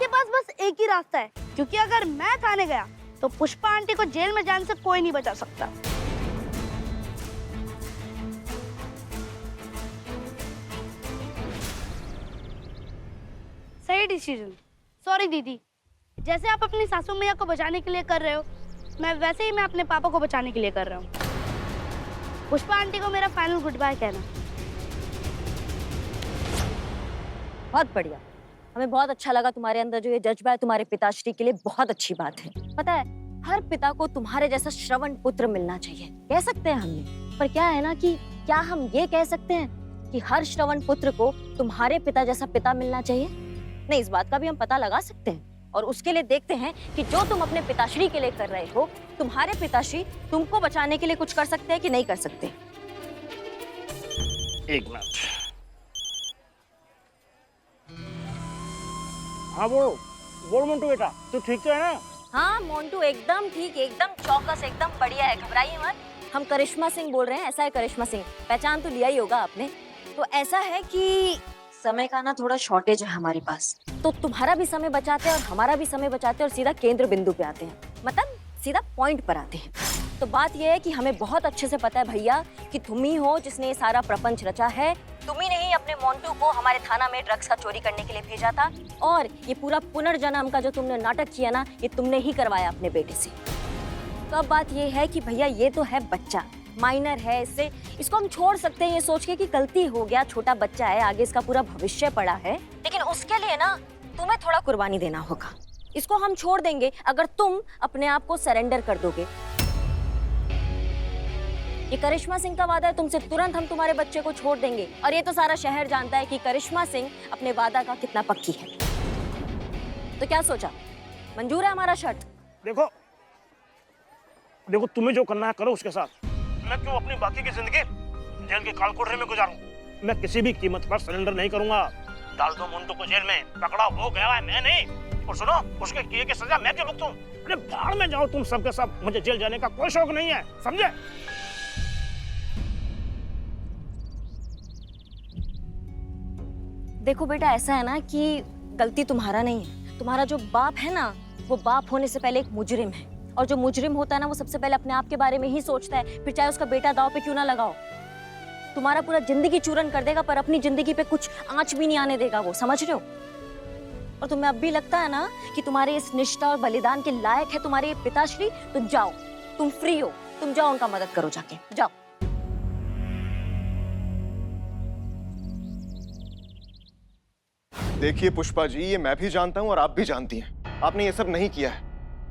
आपके पास बस एक ही रास्ता है, क्योंकि अगर मैं थाने गया तो पुष्पा आंटी को जेल में जाने से कोई नहीं बचा सकता। सही डिसीजन। सॉरी दीदी, जैसे आप अपनी सासू मैया को बचाने के लिए कर रहे हो, वैसे ही मैं अपने पापा को बचाने के लिए कर रहा हूँ। पुष्पा आंटी को मेरा फाइनल गुड बाय कहना। बहुत बढ़िया, हमें बहुत अच्छा लगा तुम्हारे अंदर जो ये जज्बा है तुम्हारे पिताश्री के लिए, बहुत अच्छी बात है। पता है, हर पिता को तुम्हारे जैसा श्रवण पुत्र मिलना चाहिए, कह सकते हैं हमने। पर क्या है ना कि क्या हम ये कह सकते हैं कि हर श्रवण पुत्र को तुम्हारे पिता जैसा पिता मिलना चाहिए? नहीं, इस बात का भी हम पता लगा सकते हैं और उसके लिए देखते हैं कि जो तुम अपने पिताश्री के लिए कर रहे हो, तुम्हारे पिताश्री तुमको बचाने के लिए कुछ कर सकते हैं कि नहीं कर सकते। एक मिनट। हाँ बोल मोन्टू बेटा, तू ठीक तो है ना? हाँ मोन्टू एकदम ठीक, एकदम चौकस, एकदम बढ़िया है, घबराइए मत। हम करिश्मा सिंह बोल रहे हैं। ऐसा है करिश्मा सिंह, पहचान तो लिया ही होगा आपने। तो ऐसा है कि समय का ना थोड़ा शॉर्टेज है हमारे पास, तो तुम्हारा भी समय बचाते हैं और हमारा भी समय बचाते हैं और सीधा केंद्र बिंदु पे आते हैं, मतलब सीधा पॉइंट पर आते हैं। तो बात यह है कि हमें बहुत अच्छे से पता है भैया कि तुम ही हो जिसने ये सारा प्रपंच रचा है। तुम ही नहीं अपने मोन्टू को हमारे थाना में ड्रग्स का चोरी करने के लिए भेजा था, और ये पूरा पुनर्जन्म का जो तुमने नाटक किया ना, ये तुमने ही करवाया अपने बेटे से। तो अब बात ये है कि भैया ये तो है बच्चा, माइनर है, इसको हम छोड़ सकते हैं ये सोच के कि गलती हो गया, छोटा बच्चा है, आगे इसका पूरा भविष्य पड़ा है। लेकिन उसके लिए ना तुम्हें थोड़ा कुर्बानी देना होगा। इसको हम छोड़ देंगे अगर तुम अपने आप को सरेंडर कर दोगे। ये करिश्मा सिंह का वादा है तुमसे, तुरंत हम तुम्हारे बच्चे को छोड़ देंगे। और ये तो सारा शहर जानता है कि करिश्मा सिंह अपने वादा का कितना पक्की है। तो क्या सोचा, मंजूर है हमारा शर्त? देखो तुम्हें जो करना है करो उसके साथ। मैं क्यों अपनी बाकी की जिंदगी जेल के कालकोठरी में गुजारूं? मैं किसी भी कीमत पर सरेंडर नहीं करूंगा। डाल दो मोन्टू को जेल में, पकड़ा हो गया है, मैं नहीं। और सुनो, उसके किए की सजा मैं क्यों भुगतूं? अरे भाड़ में जाओ तुम सबके सब, मुझे जेल जाने का कोई शौक नहीं है, समझे? देखो बेटा, ऐसा है ना कि गलती तुम्हारा नहीं है। तुम्हारा जो बाप है ना, वो बाप होने से पहले एक मुजरिम है, और जो मुजरिम होता है ना, वो सबसे पहले अपने आप के बारे में ही सोचता है, फिर चाहे उसका बेटा दांव पे क्यों ना लगाओ। तुम्हारा पूरा जिंदगी चूरन कर देगा, पर अपनी जिंदगी पे कुछ आंच भी नहीं आने देगा वो, समझ रहे हो? और तुम्हें अब भी लगता है ना कि तुम्हारे इस निष्ठा और बलिदान के लायक है तुम्हारे पिताश्री, तो जाओ, तुम फ्री हो, तुम जाओ, उनका मदद करो, जाके जाओ। देखिए पुष्पा जी, ये मैं भी जानता हूं और आप भी जानती हैं, आपने ये सब नहीं किया है।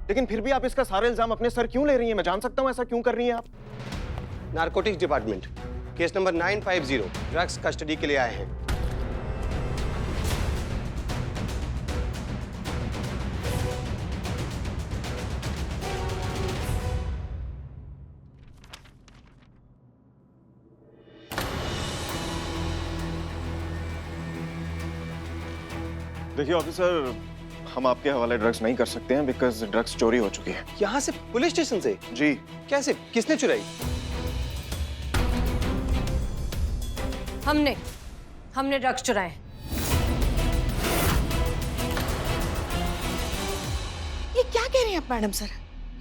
लेकिन फिर भी आप इसका सारा इल्जाम अपने सर क्यों ले रही हैं? मैं जान सकता हूं ऐसा क्यों कर रही हैं आप? Narcotics department, case number 950, drugs custody के लिए आए हैं। देखिए ऑफिसर, हम आपके हवाले ड्रग्स नहीं कर सकते हैं बिकॉज ड्रग्स चोरी हो चुकी है। यहाँ से, पुलिस स्टेशन से? जी। कैसे, किसने चुराई? हमने ड्रग्स चुराए। ये क्या कह रही हैं आप मैडम सर?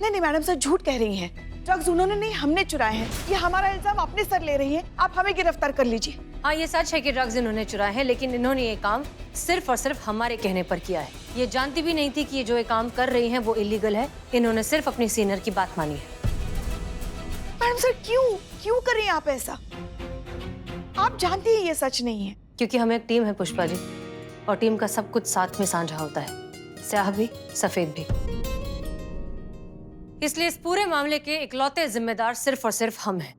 नहीं मैडम सर, झूठ कह रही हैं। ड्रग्स उन्होंने नहीं, हमने चुराए हैं। ये हमारा इल्जाम अपने सर ले रही हैं। आप हमें गिरफ्तार कर लीजिए। हाँ, ये सच है कि ड्रग्स इन्होंने चुराए हैं, लेकिन इन्होंने ये काम सिर्फ और सिर्फ हमारे कहने पर किया है। ये जानती भी नहीं थी कि ये जो ये काम कर रही हैं वो इलीगल है। इन्होंने सिर्फ अपनी सीनियर की बात मानी है। मैडम सर, क्यों कर रही हैं आप ऐसा? आप जानती हैं ये सच नहीं है। क्योंकि हम एक टीम है पुष्पा जी, और टीम का सब कुछ साथ में साझा होता है, स्याह भी सफेद भी। इसलिए इस पूरे मामले के इकलौते जिम्मेदार सिर्फ और सिर्फ हम हैं।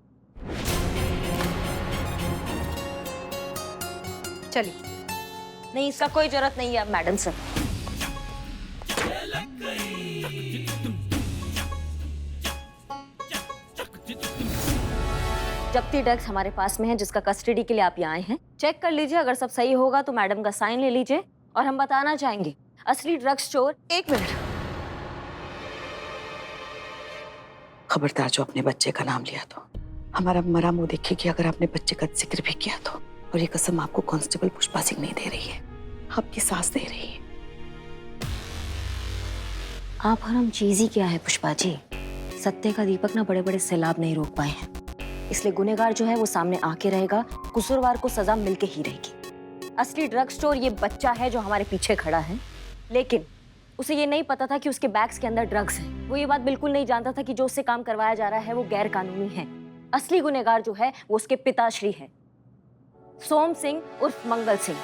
चलिए। नहीं, इसका कोई जरूरत नहीं है मैडम सर। जब्ती ड्रग्स हमारे पास में है, जिसका कस्टडी के लिए आप यहाँ आए हैं। चेक कर लीजिए, अगर सब सही होगा तो मैडम का साइन ले लीजिए, और हम बताना चाहेंगे असली ड्रग्स चोर। एक मिनट, खबरदार जो अपने बच्चे का नाम लिया तो हमारा मरा मुंह देखिए। अगर आपने बच्चे का जिक्र भी किया तो, और ये कसम आपको कांस्टेबल पुष्पा सिंह नहीं दे रही है, आपकी सास दे रही है। हम चीज ही क्या है पुष्पा जी, सत्य का दीपक ना बड़े बड़े सैलाब नहीं रोक पाए हैं, इसलिए गुनहगार जो है वो सामने आके रहेगा, कसूरवार को सजा मिलके ही रहेगी। असली ड्रग स्टोर ये बच्चा है जो हमारे पीछे खड़ा है, लेकिन उसे ये नहीं पता था कि उसके बैग्स के अंदर ड्रग्स हैं। वो ये बात बिल्कुल नहीं जानता था कि जो उससे काम करवाया जा रहा है वो गैर कानूनी है। असली गुनहगार जो है वो उसके पिताश्री है, सोम सिंह उर्फ मंगल सिंह।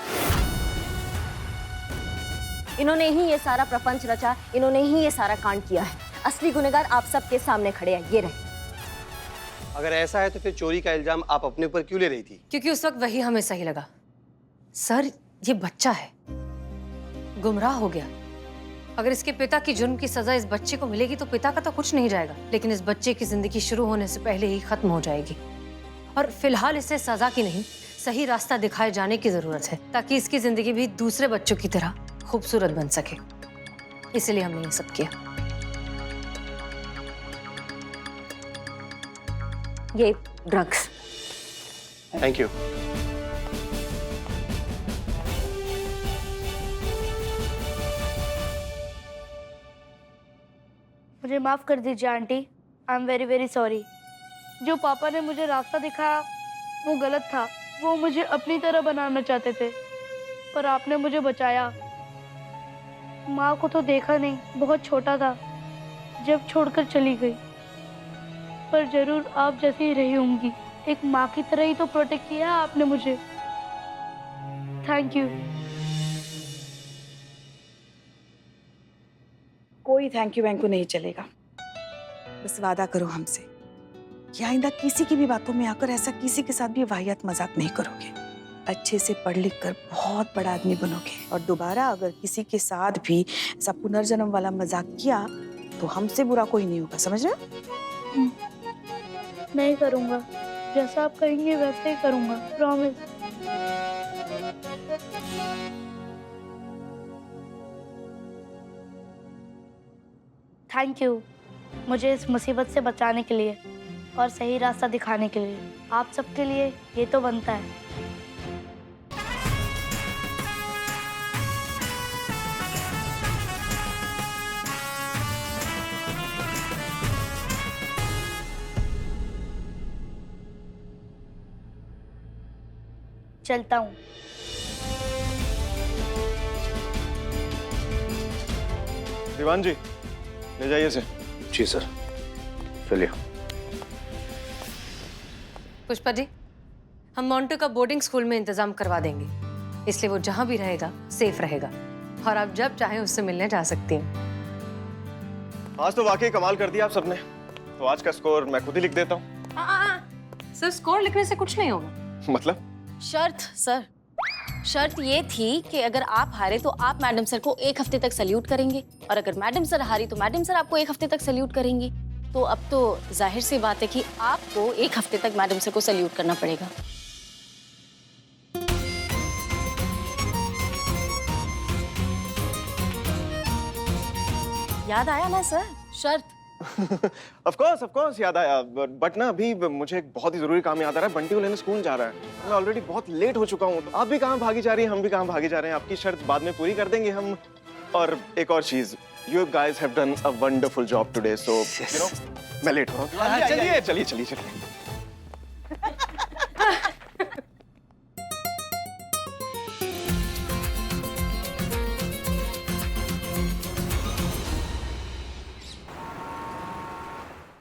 इन्होंने ही ये सारा प्रपंच रचा, इन्होंने ही ये सारा कांड किया है। असली गुनहगार आप सबके सामने खड़े हैं, ये रहे। अगर ऐसा है तो फिर चोरी का इल्जाम आप अपने ऊपर क्यों ले रही थी? क्योंकि उस वक्त वही हमें सही लगा। सर, ये बच्चा है, गुमराह हो गया। अगर इसके पिता की जुर्म की सजा इस बच्चे को मिलेगी तो पिता का तो कुछ नहीं जाएगा, लेकिन इस बच्चे की जिंदगी शुरू होने से पहले ही खत्म हो जाएगी। और फिलहाल इसे सजा की नहीं, सही रास्ता दिखाए जाने की जरूरत है, ताकि इसकी जिंदगी भी दूसरे बच्चों की तरह खूबसूरत बन सके। इसलिए हमने ये सब किया। ये ड्रग्स। Thank you. मुझे माफ़ कर दीजिए aunty, I am very very sorry. जो पापा ने मुझे रास्ता दिखाया वो गलत था। वो मुझे अपनी तरह बनाना चाहते थे, पर आपने मुझे बचाया। माँ को तो देखा नहीं, बहुत छोटा था जब छोड़कर चली गई, पर जरूर आप जैसी ही रही होंगी। एक माँ की तरह ही तो प्रोटेक्ट किया आपने मुझे। Thank you. कोई थैंक यू वैंक यू नहीं चलेगा। बस वादा करो हमसे कि आइंदा किसी की भी बातों में आकर ऐसा किसी के साथ भी वाहियात मजाक नहीं करोगे। अच्छे से पढ़ लिख कर बहुत बड़ा आदमी बनोगे, और दोबारा अगर किसी के साथ भी ऐसा पुनर्जन्म वाला मजाक किया तो हमसे बुरा कोई नहीं होगा, समझ रहे हो? नहीं करूँगा, जैसा आप कहेंगे वैसे ही करूँगा, प्रॉमिस। थैंक यू मुझे इस मुसीबत से बचाने के लिए और सही रास्ता दिखाने के लिए। आप सबके लिए ये तो बनता है। चलता हूँ। दीवान जी, ले जाइए इसे। जी सर, चलिए। पुष्पा जी, हम मोंटू का बोर्डिंग स्कूल में इंतजाम करवा देंगे, इसलिए वो जहां भी रहेगा सेफ रहेगा, और आप जब चाहें उससे मिलने जा सकती हैं। आज तो वाकई कमाल कर दिया आप सबने। तो आज का स्कोर मैं खुद ही लिख देता हूँ। सिर्फ स्कोर लिखने से कुछ नहीं होगा। मतलब? शर्त ये थी कि अगर आप हारे तो आप मैडम सर को 1 हफ्ते तक सल्यूट करेंगे, और अगर मैडम सर हारी तो मैडम सर आपको 1 हफ्ते तक सल्यूट करेंगी। तो अब तो जाहिर सी बात है कि आपको 1 हफ्ते तक मैडम सर को सल्यूट करना पड़ेगा। याद आया ना सर शर्त? ऑफ कोर्स याद आया, बट ना अभी मुझे एक बहुत ही जरूरी काम याद आ रहा है। बंटी को लेने स्कूल जा रहा है, मैं ऑलरेडी बहुत लेट हो चुका हूँ। आप भी कहाँ भागी जा रही हैं, हम भी कहाँ भागे जा रहे हैं। आपकी शर्त बाद में पूरी कर देंगे हम। और एक और चीज, you guys have done a wonderful job today, so you know मैं लेट हो रहा हूँ। चलिए।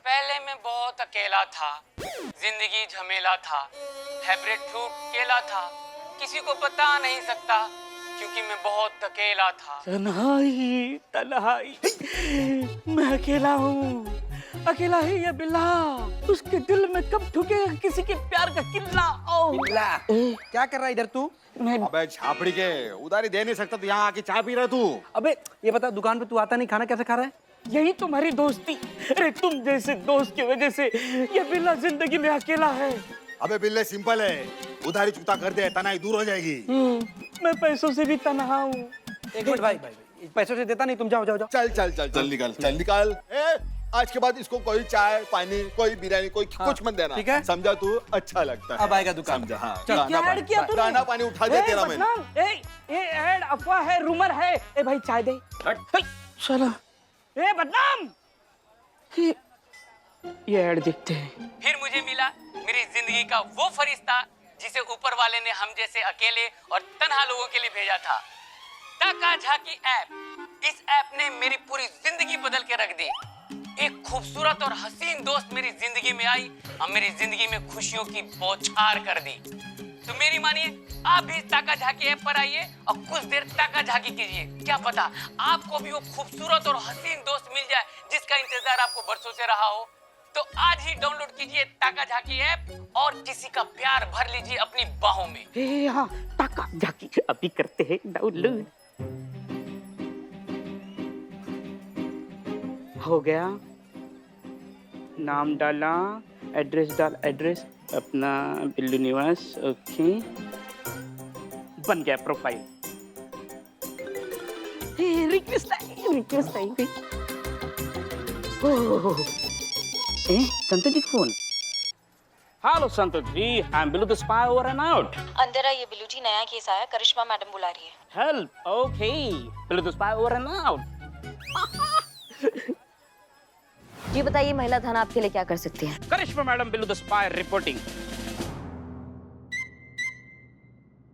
पहले मैं बहुत अकेला था, जिंदगी झमेला था, हाइब्रिड फ्रूट केला था, किसी को पता नहीं सकता क्योंकि मैं बहुत अकेला था। तन्हाई, मैं अकेला हूँ, अकेला ही ये बिल्ला, उसके दिल में कब ठुकेगा किसी के प्यार का किल्ला। बिल्ला, क्या कर रहा है इधर तू? अबे छापड़ी के उधारी दे नहीं सकता तो यहाँ आके चाय पी रहा तू। अबे ये बता, दुकान पे तू आता नहीं, खाना कैसे खा रहा है? यही तुम्हारी दोस्ती। अरे तुम जैसे दोस्त की वजह से ये बिल्ला जिंदगी में अकेला है। अबे बिल्ले सिंपल है, उधारी चुकता कर दे, तनाई दूर हो जाएगी। मैं पैसों से भी तन्हा हूँ। एक मिनट भाई, पैसों से देता नहीं, तुम जाओ। चल निकाल। आज के बाद इसको कोई चाय पानी, कोई बिरयानी, कोई कुछ मत देना, ठीक है? समझा तू? अच्छा लगता है। अब आएगा दुकान। समझा? हाँ। क्या ऐड किया तूने? दाना पानी उठा दे तेरा मैंने। ये ऐड अफवाह है, रूमर है। ए भाई चाय दे। चलो ए बदनाम! ये ऐड देखते हैं। फिर मुझे मिला मेरी जिंदगी का वो फरिश्ता जिसे ऊपर वाले ने हम जैसे अकेले और तन्हा लोगों के लिए भेजा था। ताका झाकी ऐप। इस ऐप ने मेरी पूरी जिंदगी बदल के रख दी। एक खूबसूरत और हसीन दोस्त मेरी जिंदगी में आई और मेरी जिंदगी में खुशियों की बौछार कर दी। तो मेरी मानिए, आप भी ताका झाकी ऐप पर आइए और कुछ देर ताका झाकी कीजिए। क्या पता आपको भी वो खूबसूरत और हसीन दोस्त मिल जाए जिसका इंतजार आपको बरसों से रहा हो। तो आज ही डाउनलोड कीजिए ताका झाकी ऐप और किसी का प्यार भर लीजिए अपनी बाहों में। हाँ, ताका झाकी अभी करते हैं डाउनलोड। हो गया, नाम डाला, एड्रेस डाल, एड्रेस अपना बिल्लू निवास, ओके, बन गया प्रोफाइल। रिक्वेस्ट आई। Santosh ji phone. Hello Santosh ji, I am Billu the spy over and out. अंदर आइए बिल्लू जी, नया केस आया, करिश्मा मैडम बुला रही है। Help, okay, Billu the spy over and out. जी बताइए महिला थाना आपके लिए क्या कर सकती है? Karishma madam, Billu the spy reporting.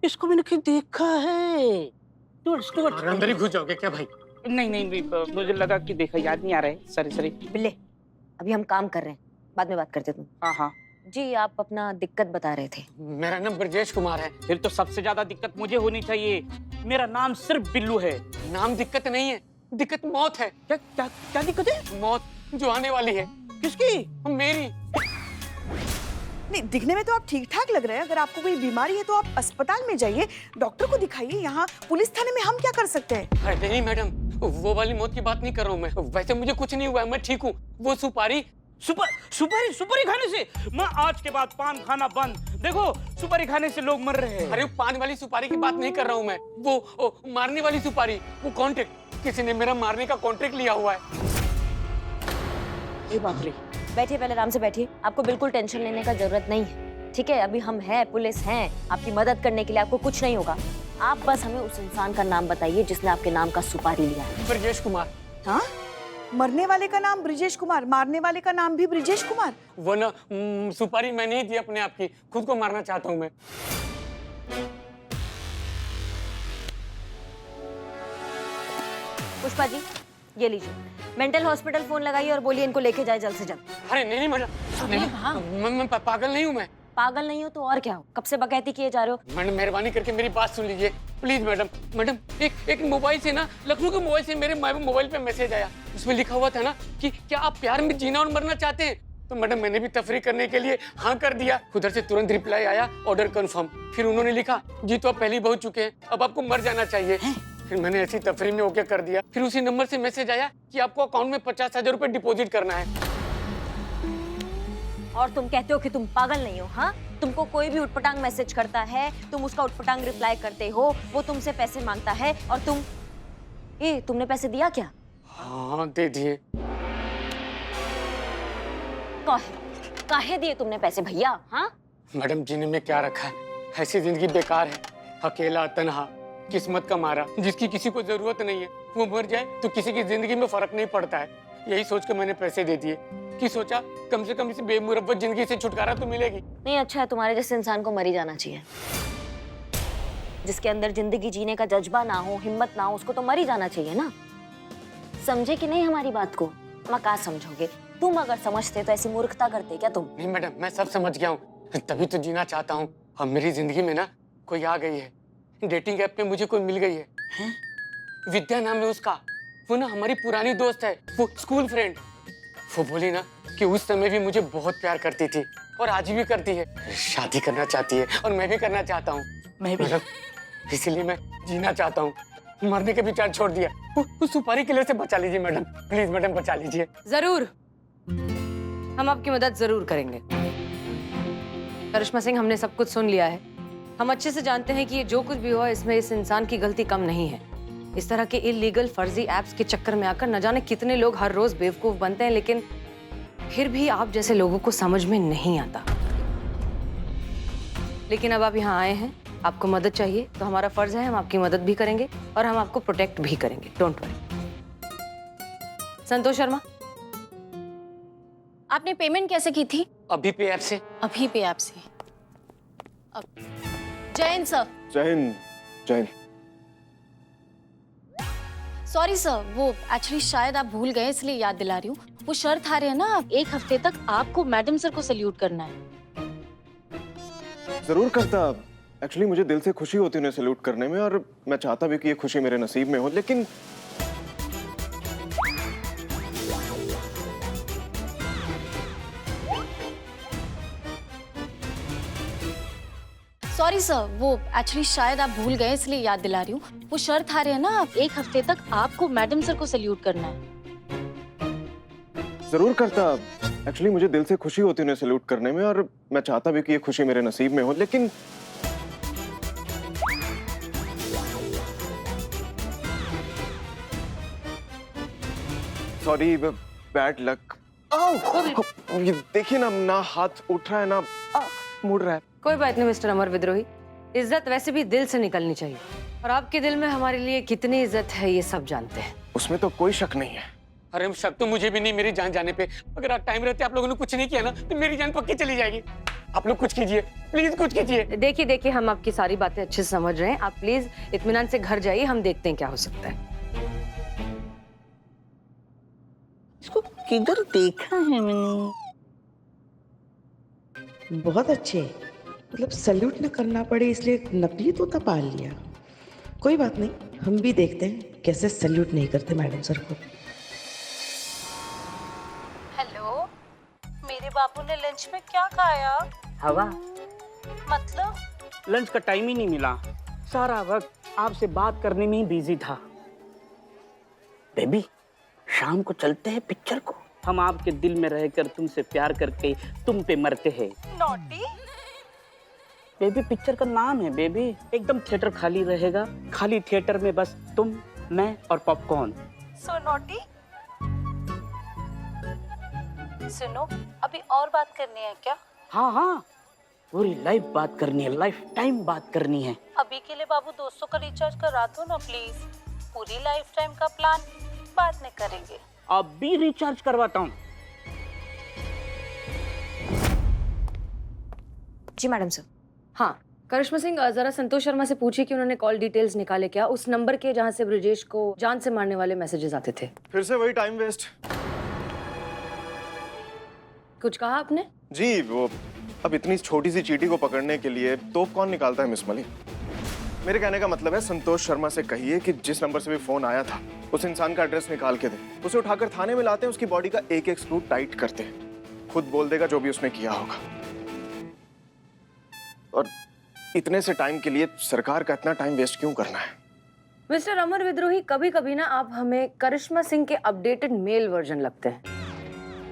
इसको मैंने कहीं देखा है। अंदर ही घुस जाओगे क्या भाई? नहीं, मुझे लगा कि देखा, याद नहीं आ रहा है। सॉरी। बिल्ले, अभी हम काम कर रहे हैं, बाद में बात करते तुम। हाँ। जी आप अपना दिक्कत बता रहे थे। मेरा नाम ब्रजेश कुमार है। फिर तो सबसे ज्यादा दिक्कत मुझे होनी चाहिए। मेरा नाम सिर्फ बिल्लू है। नाम दिक्कत नहीं है, दिक्कत मौत है। क्या दिक्कत है? मौत जो आने वाली है। किसकी? मेरी। नहीं, दिखने में तो आप ठीक ठाक लग रहे हैं। अगर आपको कोई बीमारी है तो आप अस्पताल में जाइए, डॉक्टर को दिखाइए। यहाँ पुलिस थाने में हम क्या कर सकते हैं? अरे नहीं मैडम, वो वाली मौत की बात नहीं कर रहा हूँ मैं। वैसे मुझे कुछ नहीं हुआ है, मैं ठीक हूँ। वो सुपारी खाने से मैं आज के बाद पान खाना बंद। देखो, सुपारी खाने से लोग मर रहे हैं। अरे पान वाली सुपारी की बात नहीं कर रहा हूँ मैं, वो मारने वाली सुपारी, वो कॉन्ट्रैक्ट। किसी ने मेरा मारने का कॉन्ट्रैक्ट लिया हुआ है। ये बात नहीं। बैठिए, पहले आराम से बैठिए। आपको बिल्कुल टेंशन लेने का जरूरत नहीं है, ठीक है? अभी हम हैं, पुलिस हैं, आपकी मदद करने के लिए। आपको कुछ नहीं होगा। आप बस हमें उस इंसान का नाम बताइए जिसने आपके नाम का सुपारी लिया है। ब्रजेश कुमार। हाँ, मरने वाले का नाम ब्रिजेश कुमार, मारने वाले का नाम भी ब्रिजेश कुमार। वो ना सुपारी मैं नहीं दी अपने आप की, खुद को मारना चाहता हूँ मैं। पुष्पा जी, ये लीजिए, मेंटल हॉस्पिटल फोन लगाइए और बोलिए इनको लेके जाए जल्द से जल्द। अरे नहीं मैडम, मैं पागल नहीं हूँ। मैं पागल नहीं हो तो और क्या हो? कब से बकैती किए जा रहे हो? मैडम मेहरबानी करके मेरी बात सुन लीजिए प्लीज। मैडम एक मोबाइल से ना, लखनऊ के मोबाइल से मेरे मोबाइल पे मैसेज आया। उसमें लिखा हुआ था ना कि क्या आप प्यार में जीना और मरना चाहते हैं? तो मैडम मैंने भी तफरी करने के लिए हाँ कर दिया। उधर से तुरंत रिप्लाई आया, ऑर्डर कंफर्म। फिर उन्होंने लिखा, जी तो आप पहले ही बहुत चुके हैं, अब आपको मर जाना चाहिए। फिर मैंने ऐसी तफरी में ओके कर दिया। फिर उसी नंबर से मैसेज आया कि आपको अकाउंट में 50,000 रुपए डिपॉजिट करना है। और तुम कहते हो कि तुम पागल नहीं हो? हाँ, तुमको कोई भी उटपटांग मैसेज करता है, तुम उसका उटपटांग रिप्लाई करते हो, वो तुमसे पैसे मांगता है और तुमने पैसे दिया क्या? हाँ दे दिए। काहे दिए तुमने पैसे भैया? हाँ मैडम, जीने में क्या रखा है? ऐसी जिंदगी बेकार है, अकेला तन्हा, किस्मत का मारा। जिसकी किसी को जरूरत नहीं है वो मर जाए तो किसी की जिंदगी में फर्क नहीं पड़ता है। यही सोच के मैंने पैसे दे दिए कि सोचा कम से कम इस बेमुरब्बत जिंदगी से छुटकारा तो मिलेगी। नहीं, अच्छा है, तुम्हारे जैसे इंसान को मर ही जाना चाहिए। जिसके अंदर जिंदगी जीने का जज्बा ना हो, हिम्मत ना हो, उसको तो मर ही जाना चाहिए ना। समझे कि नहीं हमारी बात को? मका समझोगे? तुम अगर समझते तो ऐसी मूर्खता करते क्या तुम? नहीं मैडम, मैं सब समझ गया हूँ, तभी तो जीना चाहता हूँ। अब मेरी जिंदगी में ना कोई आ गई है, डेटिंग ऐप पे मुझे कोई मिल गई है। विद्या नाम है उसका। वो ना हमारी पुरानी दोस्त है, वो स्कूल फ्रेंड। वो बोली ना कि उस समय भी मुझे बहुत प्यार करती थी और आज भी करती है। शादी करना चाहती है और मैं भी करना चाहता हूँ। मैं भी। मैडम इसीलिए मैं जीना चाहता हूँ, मरने के विचार छोड़ दिया। उस सुपारी किलर से बचा लीजिए मैडम, प्लीज मैडम बचा लीजिए। जरूर, हम आपकी मदद जरूर करेंगे। करिश्मा सिंह, हमने सब कुछ सुन लिया है। हम अच्छे से जानते हैं कि ये जो कुछ भी हुआ इसमें इस इंसान की गलती कम नहीं है। इस तरह के इलीगल फर्जी एप्स के चक्कर में आकर न जाने कितने लोग हर रोज बेवकूफ बनते हैं, लेकिन फिर भी आप जैसे लोगों को समझ में नहीं आता। लेकिन अब आप यहाँ आए हैं, आपको मदद चाहिए, तो हमारा फर्ज है हम आपकी मदद भी करेंगे और हम आपको प्रोटेक्ट भी करेंगे। Don't worry. संतोष शर्मा, आपने पेमेंट कैसे की थी? अभी पे ऐप से। अभी पे आपसे। Jain sir. Jain, Jain. Sorry sir, वो एक्चुअली शायद आप भूल गए इसलिए याद दिला रही हूँ। वो शर्त आ रही है ना, 1 हफ्ते तक आपको मैडम सर को सल्यूट करना है। जरूर करता। एक्चुअली मुझे दिल से खुशी होती उन्हें सैल्यूट करने में, और मैं चाहता भी कि ये खुशी मेरे नसीब में हो, लेकिन सॉरी सर, वो एक्चुअली शायद आप भूल गए इसलिए याद दिला रही हूँ। वो शर्त आ रही है ना, 1 हफ्ते तक आपको मैडम सर को सल्यूट करना है। जरूर करता। एक्चुअली मुझे दिल से खुशी होती उन्हें सैल्यूट करने में, और मैं चाहता भी कि ये खुशी मेरे नसीब में हो, लेकिन सॉरी, बैड लक। ये देखिए ना हाथ उठ रहा है ना मुड़ रहा है। कोई बात नहीं मिस्टर अमर विद्रोही, इज्जत वैसे भी दिल से निकलनी चाहिए, और आपके दिल में हमारे लिए कितनी इज्जत है ये सब जानते हैं। उसमें तो कोई शक नहीं है। अरे शक तो मुझे भी नहीं, मेरी जान जाने पे। अगर आप टाइम रहते आप लोगों ने कुछ नहीं किया ना तो मेरी जान पक्की चली जाएगी। आप लोग कुछ कीजिए, प्लीज कुछ कीजिए। देखिए, हम आपकी सारी बातें अच्छे से समझ रहे हैं। आप प्लीज इत्मीनान से घर जाइए, हम देखते हैं क्या हो सकता है। इसको किधर देखा है मैंने? बहुत अच्छे, मतलब सल्यूट न करना पड़े इसलिए नकली तोता पाल लिया। कोई बात नहीं, हम भी देखते हैं कैसे सल्यूट नहीं करते मैडम सर को। हेलो, मेरे बाबू ने लंच में क्या खाया? हवा। मतलब? लंच का टाइम ही नहीं मिला, सारा वक्त आपसे बात करने में ही बिजी था। बेबी, शाम को चलते हैं पिक्चर को। हम आपके दिल में रहकर तुमसे प्यार करके तुम पे मरते हैं। नॉटी? बेबी, पिक्चर का नाम है बेबी। एकदम थिएटर खाली रहेगा, खाली थिएटर में बस तुम, मैं और पॉपकॉर्न। सो नॉटी? सुनो, अभी और बात करनी है क्या? हाँ, पूरी लाइफ बात करनी है, लाइफ टाइम बात करनी है। अभी के लिए बाबू 200 का रिचार्ज करा दो ना प्लीज। पूरी लाइफ टाइम का प्लान बाद में करेंगे। अभी रिचार्ज करवाता हूँ। जी मैडम सर। हाँ, करिश्मा सिंह, जरा संतोष शर्मा से पूछिए कि उन्होंने कॉल डिटेल्स निकाले क्या, उस नंबर के जहाँ से ब्रिजेश को जान से मारने वाले मैसेजेस आते थे। फिर से वही टाइम वेस्ट। कुछ कहा आपने? जी, वो अब इतनी छोटी सी चींटी को पकड़ने के लिए तोप कौन निकालता है मिस मलिक? मेरे कहने का मतलब है संतोष शर्मा से कहिए कि जिस नंबर से भी फोन आया था उस इंसान का एड्रेस निकाल के दे। उसे उठाकर थाने में लाते हैं, उसकी बॉडी का एक एक स्क्रू टाइट करते हैं। खुद बोल देगा जो भी उसने किया होगा। और इतने से टाइम के लिए सरकार का इतना टाइम वेस्ट क्यों करना है? मिस्टर अमर विद्रोही, कभी कभी ना आप हमें करिश्मा सिंह के अपडेटेड मेल वर्जन लगते हैं।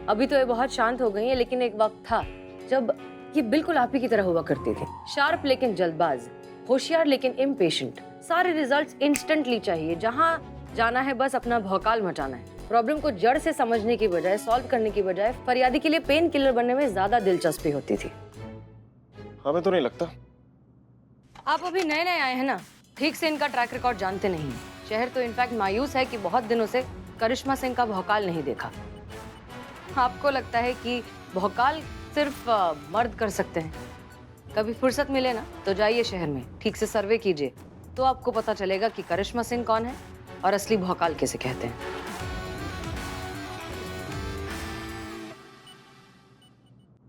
अभी तो ये बहुत शांत हो गई है, लेकिन एक वक्त था जब ये बिल्कुल आप ही की तरह हुआ करती थी। शार्प लेकिन जल्दबाज, होशियार लेकिन इम्पेशेंट, सारे रिजल्ट्स इंस्टेंटली चाहिए, जहां जाना है बस अपना भौकाल मचाना है। प्रॉब्लम को जड़ से समझने की बजाय, सॉल्व करने की बजाय फरियादी के लिए पेन किलर बनने में ज्यादा दिलचस्पी होती थी। हमें तो नहीं लगता। आप अभी नए नए आए हैं ना, ठीक से इनका ट्रैक रिकॉर्ड जानते नहीं हैं। शहर तो इनफैक्ट मायूस है कि बहुत दिनों से करिश्मा सिंह का भौकाल नहीं देखा। आपको लगता है कि भौकाल सिर्फ मर्द कर सकते हैं? कभी फुर्सत मिले ना तो जाइए शहर में, ठीक से सर्वे कीजिए, तो आपको पता चलेगा कि करिश्मा सिंह कौन है और असली भौकाल किसे कहते हैं।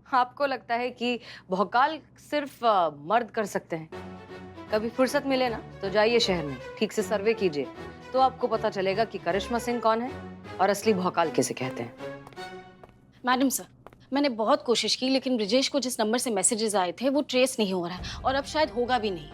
आपको लगता है कि भौकाल सिर्फ मर्द कर सकते हैं? कभी फुर्सत मिले ना तो जाइए शहर में, ठीक से सर्वे कीजिए, तो आपको पता चलेगा कि करिश्मा सिंह कौन है और असली भौकाल किसे कहते हैं। मैडम सर, मैंने बहुत कोशिश की, लेकिन ब्रिजेश को जिस नंबर से मैसेजेस आए थे वो ट्रेस नहीं हो रहा है, और अब शायद होगा भी नहीं।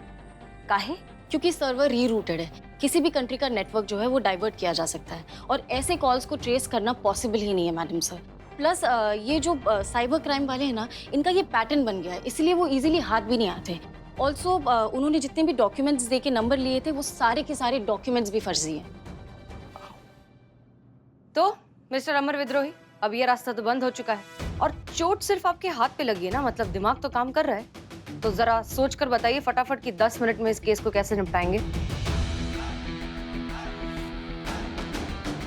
काहे? क्योंकि सर्वर रीरूटेड है। किसी भी कंट्री का नेटवर्क जो है वो डाइवर्ट किया जा सकता है, और ऐसे कॉल्स को ट्रेस करना पॉसिबल ही नहीं है मैडम सर। प्लस ये जो साइबर क्राइम वाले हैं ना, इनका ये पैटर्न बन गया है, इसलिए वो इजीली हाथ भी नहीं आते। ऑल्सो उन्होंने जितने भी डॉक्यूमेंट्स दे के नंबर लिए थे वो सारे के सारे डॉक्यूमेंट्स भी फर्जी हैं। तो मिस्टर अमर विद्रोही, अब ये रास्ता तो बंद हो चुका है, और चोट सिर्फ आपके हाथ पे लगी है ना, मतलब दिमाग तो काम कर रहा है। तो जरा सोच कर बताइए फटाफट कि 10 मिनट में इस केस को कैसे निपटाएंगे।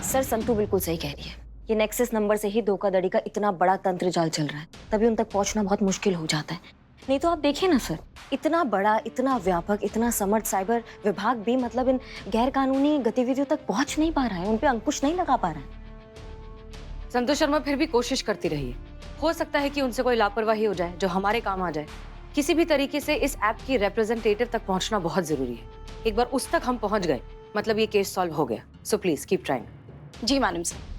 सर संतू बिल्कुल सही कह रही है। ये नेक्सस नंबर से ही धोखाधड़ी का इतना बड़ा तंत्र जाल चल रहा है, तभी उन तक पहुंचना बहुत मुश्किल हो जाता है। नहीं तो आप देखिए ना सर, इतना बड़ा, इतना व्यापक, इतना समर्थ साइबर विभाग भी मतलब इन गैर कानूनी गतिविधियों तक पहुंच नहीं पा रहा है, उन पे अंकुश नहीं लगा पा रहा है। संतोष शर्मा फिर भी कोशिश करती रहिए, हो सकता है कि उनसे कोई लापरवाही हो जाए जो हमारे काम आ जाए। किसी भी तरीके से इस ऐप की रिप्रेजेंटेटिव तक पहुंचना बहुत जरूरी है। एक बार उस तक हम पहुंच गए मतलब ये केस सॉल्व हो गया। So please keep trying. जी मैडम सर।